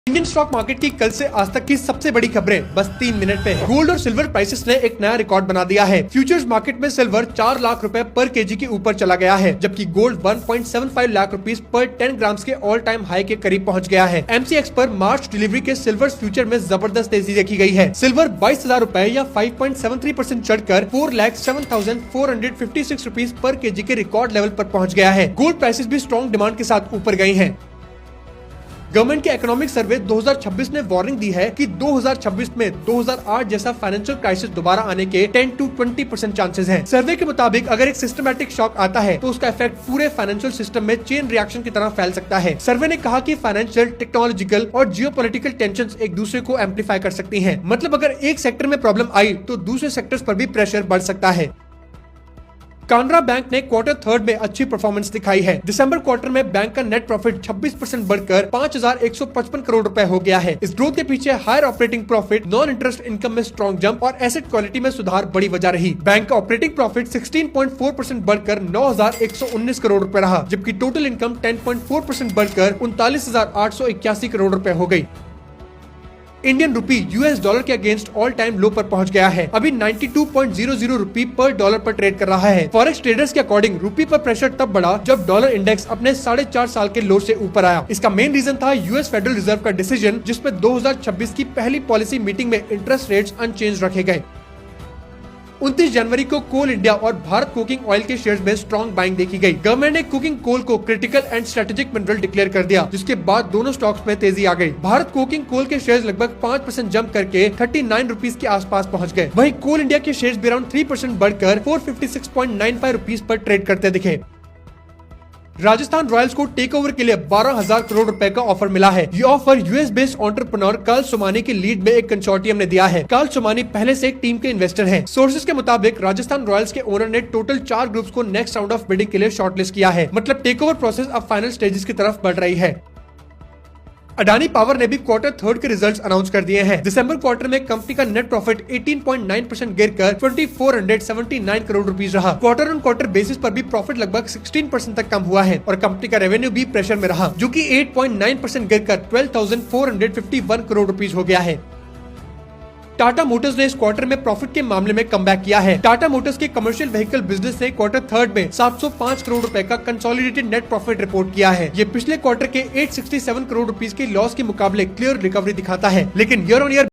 Indian stock market की कल से आज तक की सबसे बड़ी खबरें बस 3 मिनट पे। गोल्ड और सिल्वर प्राइसेस ने एक नया रिकॉर्ड बना दिया है। फ्यूचर्स मार्केट में सिल्वर 4 लाख रुपए पर केजी के ऊपर चला गया है, जबकि गोल्ड 1.75 लाख रुपीस पर 10 ग्राम के ऑल टाइम हाई के करीब पहुंच गया है। MCX पर मार्च डिलीवरी के सिल्वर फ्यूचर में जबरदस्त तेजी देखी गई है। सिल्वर 22,000 रुपए या 5.73% चढ़कर 4,07,456 रुपीस पर केजी के रिकॉर्ड लेवल पर पहुंच गया है। गोल्ड प्राइसेस भी स्ट्रॉन्ग डिमांड के साथ ऊपर गई हैं। गवर्नमेंट के इकोनॉमिक सर्वे 2026 ने वार्निंग दी है कि 2026 में 2008 जैसा फाइनेंशियल क्राइसिस दोबारा आने के 10 to 20% चांसेस हैं। सर्वे के मुताबिक अगर एक सिस्टमैटिक शॉक आता है तो उसका इफेक्ट पूरे फाइनेंशियल सिस्टम में चेन रिएक्शन की तरह फैल सकता है। सर्वे ने कहा कि फाइनेंशियल, टेक्नोलॉजिकल और जियोपॉलिटिकल टेंशंस एक दूसरे को एम्पलीफाई कर सकती हैं। मतलब अगर एक सेक्टर में प्रॉब्लम आई तो दूसरे सेक्टर्स पर भी प्रेशर बढ़ सकता है। कानरा बैंक ने क्वार्टर थर्ड में अच्छी परफॉर्मेंस दिखाई है। दिसंबर क्वार्टर में बैंक का नेट प्रॉफिट 26% बढ़कर 5,155 करोड़ रुपए हो गया है। इस ग्रोथ के पीछे higher operating profit, non interest income में स्ट्रॉन्ग जंप और एसेट क्वालिटी में सुधार बड़ी वजह रही। बैंक का ऑपरेटिंग प्रॉफिट 16.4% बढ़कर 9,119 करोड़ रुपए रहा, जबकि टोटल इनकम 10.4% बढ़कर 39,881 करोड़ रुपए हो गई। इंडियन रुपी यूएस डॉलर के अगेंस्ट ऑल टाइम लो पर पहुंच गया है। अभी 92.00 रुपी पर डॉलर पर ट्रेड कर रहा है। फॉरेक्स ट्रेडर्स के अकॉर्डिंग रुपी पर प्रेशर तब बढ़ा जब डॉलर इंडेक्स अपने 4.5 साल के लो से ऊपर आया। इसका मेन रीजन था यूएस फेडरल रिजर्व का डिसीजन, जिसमें 2026 की पहली पॉलिसी मीटिंग में इंटरेस्ट रेट्स अनचेंज रखे गए। 29 जनवरी को कोल इंडिया और भारत कुकिंग ऑयल के शेयर्स में स्ट्रॉन्ग बाइंग देखी गई। गवर्नमेंट ने कुकिंग कोल को critical and strategic mineral declare कर दिया, जिसके बाद दोनों स्टॉक्स में तेजी आ गई। भारत कुकिंग कोल के शेयर्स लगभग 5% जंप करके 39 रुपीस के आसपास पहुंच गए। वहीं कोल इंडिया के शेयर्स भी अराउंड 3% बढ़कर 456.95 रुपीस पर ट्रेड करते दिखे। राजस्थान रॉयल्स को टेक ओवर के लिए 12,000 करोड़ रुपए का ऑफर मिला है। ये offer US based entrepreneur Karl Somani की लीड में एक कंसोर्टियम ने दिया है। कार्ल सोमानी पहले से एक टीम के इन्वेस्टर हैं। सोर्सेज के मुताबिक राजस्थान रॉयल्स के ओनर ने टोटल 4 ग्रुप्स को नेक्स्ट राउंड ऑफ बिडिंग के लिए शॉर्टलिस्ट किया है। मतलब टेक ओवर प्रोसेस अब फाइनल स्टेजेस की तरफ बढ़ रही है। अडानी पावर ने भी क्वार्टर थर्ड के रिजल्ट्स अनाउंस कर दिए हैं। दिसंबर क्वार्टर में कंपनी का नेट प्रॉफिट 18.9% गिरकर 2,479 करोड़ रुपीस रहा। क्वार्टर ऑन क्वार्टर बेसिस पर भी प्रॉफिट लगभग 16% तक कम हुआ है और कंपनी का रेवेन्यू भी प्रेशर में रहा, जो कि 8.9% गिरकर 12,451 करोड़ रुपीस हो गया है। टाटा मोटर्स ने इस क्वार्टर में प्रॉफिट के मामले में कमबैक किया है। टाटा मोटर्स के कमर्शियल व्हीकल बिजनेस ने क्वार्टर थर्ड में 705 करोड़ रुपए का कंसोलिडेटेड नेट प्रॉफिट रिपोर्ट किया है। ये पिछले क्वार्टर के 867 करोड़ रुपीस के लॉस के मुकाबले क्लियर रिकवरी दिखाता है, लेकिन ईयर ऑन ईयर